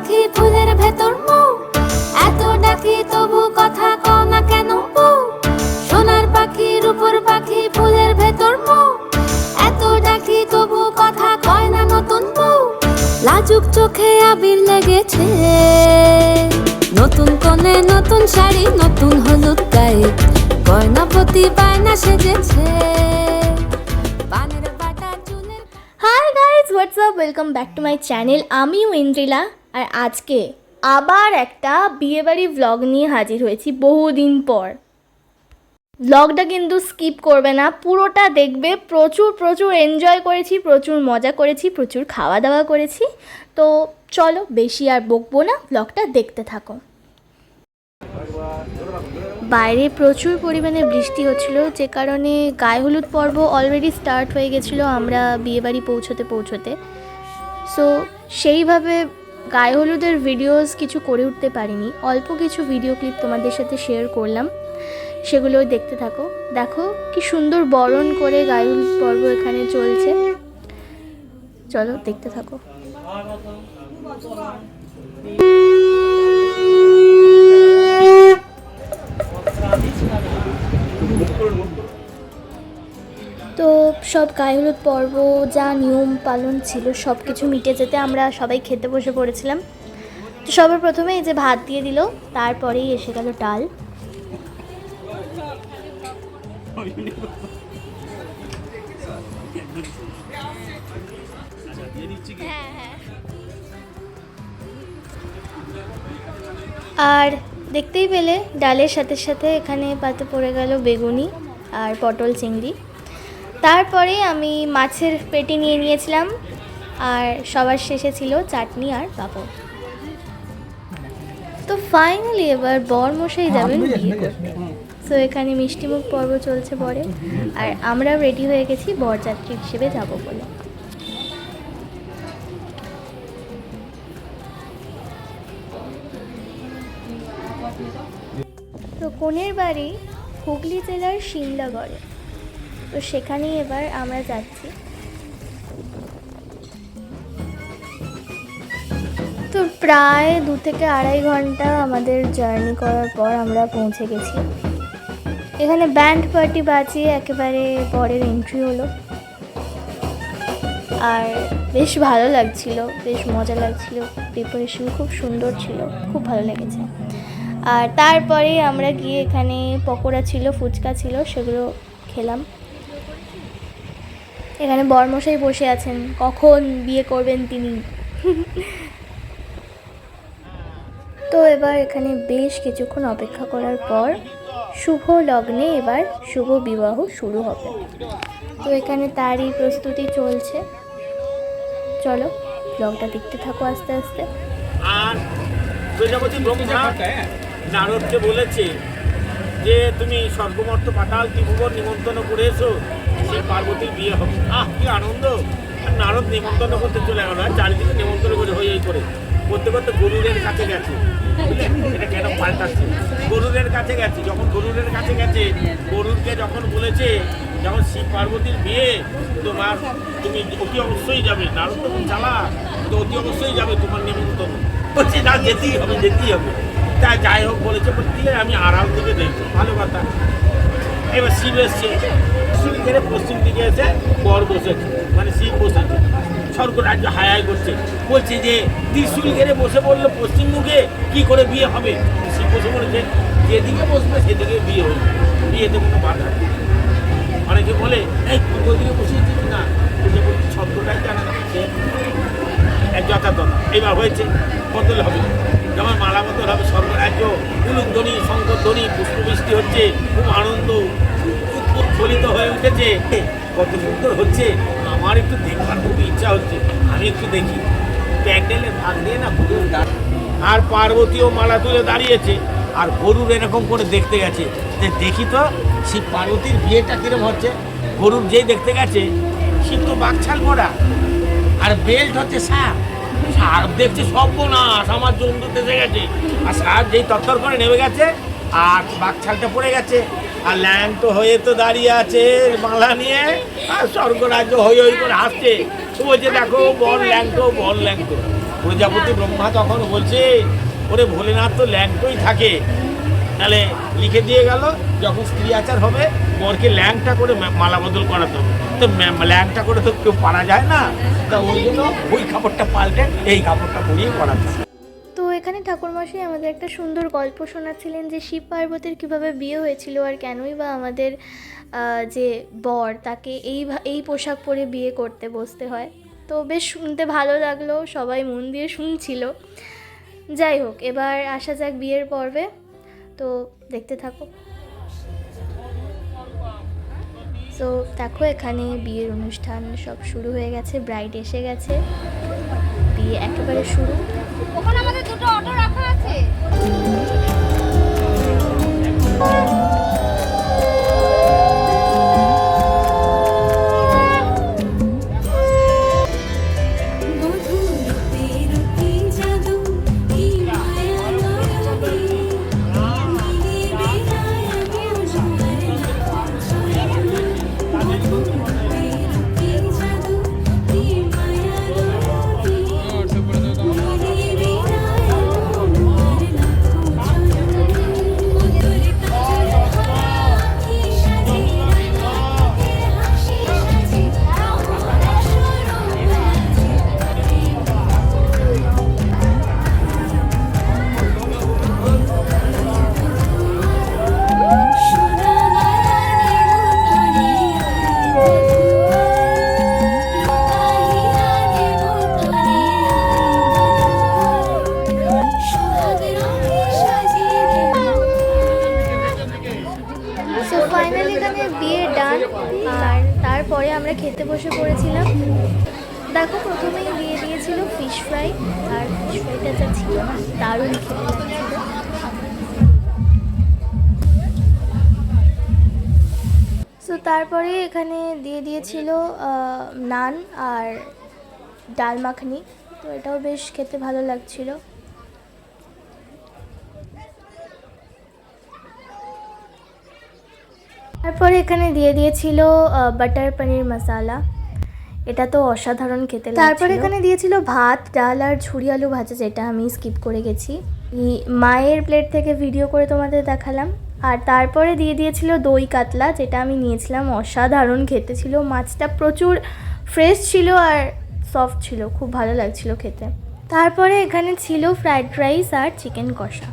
পাখি ফুলের ভেতর মৌ, এত ডাকি তবু কথা কও না কেন বউ। সোনার পাখি রূপোর পাখি ফুলের ভেতর মৌ, এত ডাকি তবু কথা কয় না নতুন বউ। লাজুক চোখে আবির লেগেছে, নতুন কোণে নতুন শাড়ি নতুন হলুদ গায়ে, গয়নাপতি বায়না সেজেছে। Hi guys, WhatsApp, welcome back to my channel. আমি ইন্দ্রিলা, আর আজকে আবার একটা বিয়েবাড়ি ভ্লগ নিয়ে হাজির হয়েছি বহুদিন পর। ভ্লগটা কিন্তু স্কিপ করবে না, পুরোটা দেখবে। প্রচুর এনজয় করেছি, প্রচুর মজা করেছি, প্রচুর খাওয়া দাওয়া করেছি। তো চলো বেশি আর বকবো না, ভ্লগটা দেখতে থাকো। বাইরে প্রচুর পরিমাণে বৃষ্টি হচ্ছিল, যে কারণে গায়ে হলুদ পর্ব অলরেডি স্টার্ট হয়ে গেছিলো আমরা বিয়েবাড়ি পৌঁছতে। সো সেইভাবে গায়ে হলুদের ভিডিওস কিছু করে উঠতে পারিনি, অল্প কিছু ভিডিও ক্লিপ তোমাদের সাথে শেয়ার করলাম, সেগুলো দেখতে থাকো। দেখো কি সুন্দর বরণ করে গায়ে হলুদ পর্ব এখানে চলছে, চলো দেখতে থাকো। তো সব গায়ে হলুদ পর্ব যা নিয়ম পালন ছিল সব কিছু মিটে যেতে আমরা সবাই খেতে বসে পড়েছিলাম। তো সবার প্রথমে এই যে ভাত দিয়ে দিল, তারপরেই এসে গেল ডাল। আর দেখতেই পেলে ডালের সাথে সাথে এখানে পাতে পড়ে গেল বেগুনি আর পটল চিংড়ি। তারপরে আমি মাছের পেটি নিয়ে নিয়েছিলাম, আর সবার শেষে ছিল চাটনি আর পাঁপড়। তো ফাইনালি এবার বরমশাই যাবেন বিয়ে করতে। তো এখানে মিষ্টিমুখ পর্ব চলছে পরে, আর আমরাও রেডি হয়ে গেছি বরযাত্রী হিসেবে যাব বলে। তো কনের বাড়ি হুগলি জেলার সিমলাগড়ে, তো সেখানেই এবার আমরা যাচ্ছি। তো প্রায় 2 থেকে আড়াই ঘন্টা আমাদের জার্নি করার পর আমরা পৌঁছে গেছি। এখানে ব্যান্ড পার্টি বাজিয়ে একেবারে বরের এন্ট্রি হলো, আর বেশ ভালো লাগছিল, বেশ মজা লাগছিল। প্রিপারেশন খুব সুন্দর ছিল, খুব ভালো লেগেছে। আর তারপরে আমরা গিয়ে এখানে পকোড়া ছিল, ফুচকা ছিল, সেগুলো খেলাম। এখানে বরমশাই বসে আছেন, কখন বিয়ে করবেন তিনি। তো এবার এখানে বেশ কিছুক্ষণ অপেক্ষা করার পর শুভ লগ্নে এবার শুভ বিবাহ শুরু হবে। তো এখানে তারই প্রস্তুতি চলছে, চলো ব্লগটা দেখতে থাকো আস্তে আস্তে। আর প্রজাপতি ব্রহ্মা নারদকে বলেছে যে তুমি স্বর্গমর্ত পাতাল ত্রিভুবন নিমন্ত্রণ করে এসো, সেই পার্বতীর বিয়ে হবে। কি আনন্দ! নারদ নিমন্ত্রণ করতে চলে গেল, আর চারিদিকে নিমন্ত্রণ করে হয়ে করতে গরুরের কাছে গেছে। বুঝলেন এটা কেন পাল্টাচ্ছে? গরুরের কাছে গেছে, যখন গরুরের কাছে গেছে, গরুরকে যখন বলেছে যখন শিব পার্বতীর বিয়ে, তুমি অতি অবশ্যই যাবে। নারদ তখন চালা, তো অতি অবশ্যই যাবে, তোমার নিমন্ত্রণ বলছে না, যেতেই হবে। তাই যাই হোক বলেছে, ঠিক আছে আমি আড়াল থেকে দেখবো, ভালো কথা। এবার শিব এসছে, শিবের পশ্চিম দিকে এসে বর বসেছে, মানে শিব বসেছে, স্বর্গরাজ্য হায় করছে। বলছে যে ত্রিশূল ঘেরে বসে বললো পশ্চিম মুখে, কি করে বিয়ে হবে? শিব বসে বলেছে যেদিকে বসবে সেদিকে বিয়ে হবে, বিয়েতে কোনো বাধা নেই। অনেকে বলে এই পূর্ব দিকে বসিয়েছিস না, শব্দটাই জানে না, সে যথাযথ। এবার হয়েছে, বদল হবে, যেমন মালা বদল হবে, স্বর্গরাজ্য উলুধ্বনি শঙ্করধ্বনি পুষ্পবৃষ্টি হচ্ছে, খুব আনন্দ উৎফুল্লিত হয়ে উঠেছে। কত সুন্দর হচ্ছে, আমার একটু দেখবার খুব ইচ্ছা হচ্ছে, আমি একটু দেখি। প্যান্ডেলে ভাগ দিয়ে না গরুর গাছ, আর পার্বতীও মালা তুলে দাঁড়িয়েছে, আর গরুর এরকম করে দেখতে গেছে যে দেখি তো শিব পার্বতীর বিয়েটা কিরম হচ্ছে। গরুর যেই দেখতে গেছে, শিব তো বাঘছাল পরা, আর বেল্ট হচ্ছে সাপ। সাপ দেখছে সর্বনাশ, আমার জন্তু এসে গেছে, আর সাপ যেই তত্তর করে নেমে গেছে, আর বাঘছালটা পড়ে গেছে, আর ল্যাংট হয়ে তো দাঁড়িয়ে আছে মালা নিয়ে, আর স্বর্গরাজ্য হই করে হাসছে। তো বলছে দেখো বল ল্যাংটো। প্রজাপতি ব্রহ্মা তখন বলছে ওরে ভোলেনাথ তো ল্যাংটোই থাকে, তাহলে লিখে দিয়ে গেল যখন স্ত্রী আচার হবে বরকে ল্যাংটা করে মালা বদল করাতো। তো ল্যাংটা করে তো কেউ পারা যায় না, তা ওই জন্য ওই কাপড়টা পাল্টে এই কাপড়টা পরিয়ে করাতো। তো এখানে ঠাকুরমশাই আমাদের একটা সুন্দর গল্প শোনাচ্ছিলেন যে শিব পার্বতীর কীভাবে বিয়ে হয়েছিল আর কেনই বা আমাদের যে বর তাকে এই পোশাক পরে বিয়ে করতে বসতে হয়। তো বেশ শুনতে ভালো লাগলো, সবাই মন দিয়ে শুনছিল। যাই হোক, এবার আসা যাক বিয়ের পর্বে, তো দেখতে থাকো। তো দেখো এখানে বিয়ের অনুষ্ঠান সব শুরু হয়ে গেছে, ব্রাইড এসে গেছে, বিয়ে একেবারে শুরু। ওখানে আমাদের দুটো অটো রাখা আছে। সো ফাইনালি এখানে বিয়ে ডান, আর তারপরে আমরা খেতে বসে পড়েছিলাম। দেখো প্রথমেই দিয়ে দিয়েছিল ফিশ ফ্রাই, আর ফিশ ফ্রাইটা যা ছিল না দারুণ খেতে লাগছিল। সো তারপরে এখানে দিয়ে দিয়েছিল নান আর ডাল মাখনি, তো এটাও বেশ খেতে ভালো লাগছিল। তারপরে এখানে দিয়ে দিয়েছিল বাটার পনির মশালা, এটা তো অসাধারণ খেতে লাগছিল। তারপরে এখানে দিয়েছিল ভাত, ডাল আর ঝুরি আলু ভাজা, যেটা আমি স্কিপ করে গেছি, মায়ের প্লেট থেকে ভিডিও করে তোমাদের দেখালাম। আর তারপরে দিয়ে দিয়েছিল দই কাতলা, যেটা আমি নিয়েছিলাম, অসাধারণ খেতে ছিল। মাছটা প্রচুর ফ্রেশ ছিল আর সফট ছিল, খুব ভালো লাগছিল খেতে। তারপরে এখানে ছিল ফ্রাইড রাইস আর চিকেন কষা।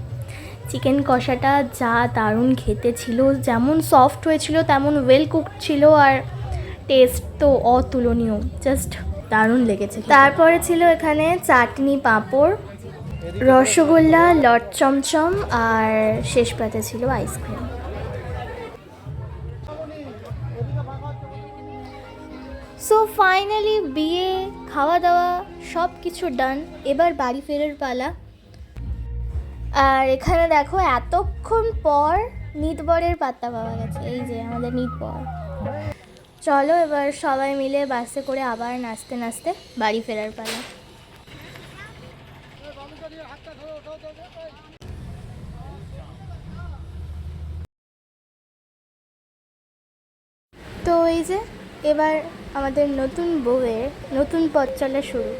চিকেন কষাটা যা দারুণ খেতে ছিল, যেমন সফট হয়েছিল তেমন ওয়েল কুকড ছিল, আর টেস্ট তো অতুলনীয়, জাস্ট দারুণ লেগেছে। তারপরে ছিল এখানে চাটনি, পাঁপড়, রসগোল্লা, লট চমচম, আর শেষ পাতে ছিল আইসক্রিম। সো ফাইনালি বিয়ে, খাওয়া দাওয়া সব কিছু ডান, এবার বাড়ি ফেরার পালা। আর এখানে দেখো এতক্ষণ পর নিতবরের পাত্তা পাওয়া গেছে, এই যে আমাদের নিতবর। চলো এবার সবাই মিলে বাসে করে আবার নাচতে নাচতে বাড়ি ফেরার পালা। তো এই যে এবার আমাদের নতুন বউয়ের নতুন পথ চলা শুরু।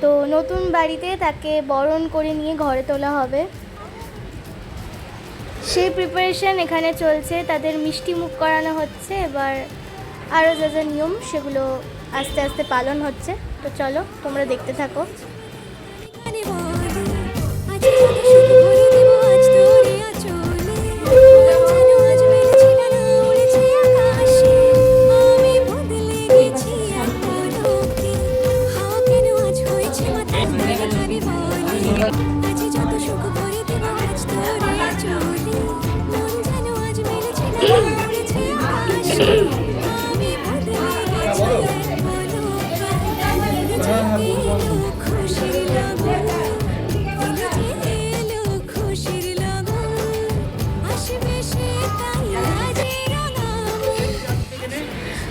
তো নতুন বাড়িতে তাকে বরণ করে নিয়ে ঘরে তোলা হবে, সেই প্রিপারেশন এখানে চলছে। তাদের মিষ্টি মুখ করানো হচ্ছে, এবার আরও যা যা নিয়ম সেগুলো আস্তে আস্তে পালন হচ্ছে। তো চলো তোমরা দেখতে থাকো।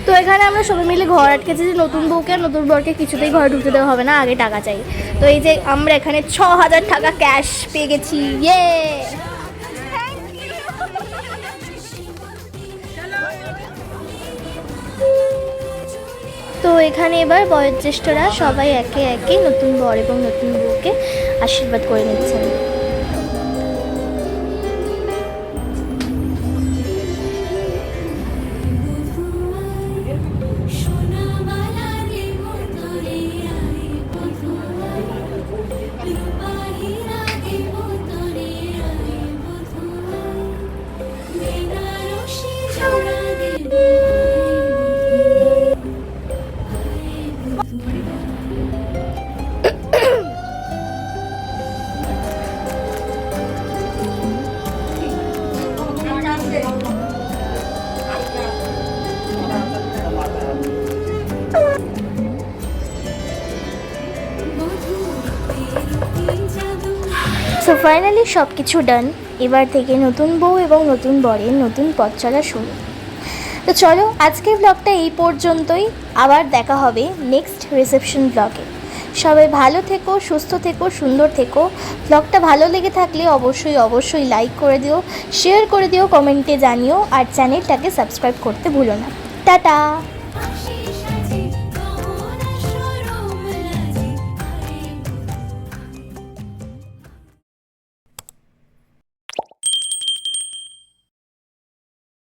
তো এখানে আমরা সবাই মিলে ঘর আটকেছি যে নতুন বউকে আর নতুন বরকে কিছুতেই ঘরে ঢুকতে দেওয়া হবে না, আগে টাকা চাই। তো এই যে আমরা এখানে ৬,০০০ টাকা ক্যাশ পেয়ে গেছি, ইয়ে। তো তো এখানে এবার বয়োজ্যেষ্ঠরা সবাই একে একে নতুন বর এবং নতুন বউকে আশীর্বাদ করে নিচ্ছেন। সো ফাইনালি সব কিছু ডান। এবার থেকে নতুন বউ এবং নতুন বরের নতুন পথ চলা শুরু। তো চলো আজকের ব্লগটা এই পর্যন্তই, আবার দেখা হবে নেক্সট রিসেপশন ব্লগে। সবাই ভালো থেকো, সুস্থ থেকো, সুন্দর থেকো। ব্লগটা ভালো লেগে থাকলে অবশ্যই লাইক করে দিও, শেয়ার করে দিও, কমেন্টে জানিও, আর চ্যানেলটাকে সাবস্ক্রাইব করতে ভুলো না। টাটা।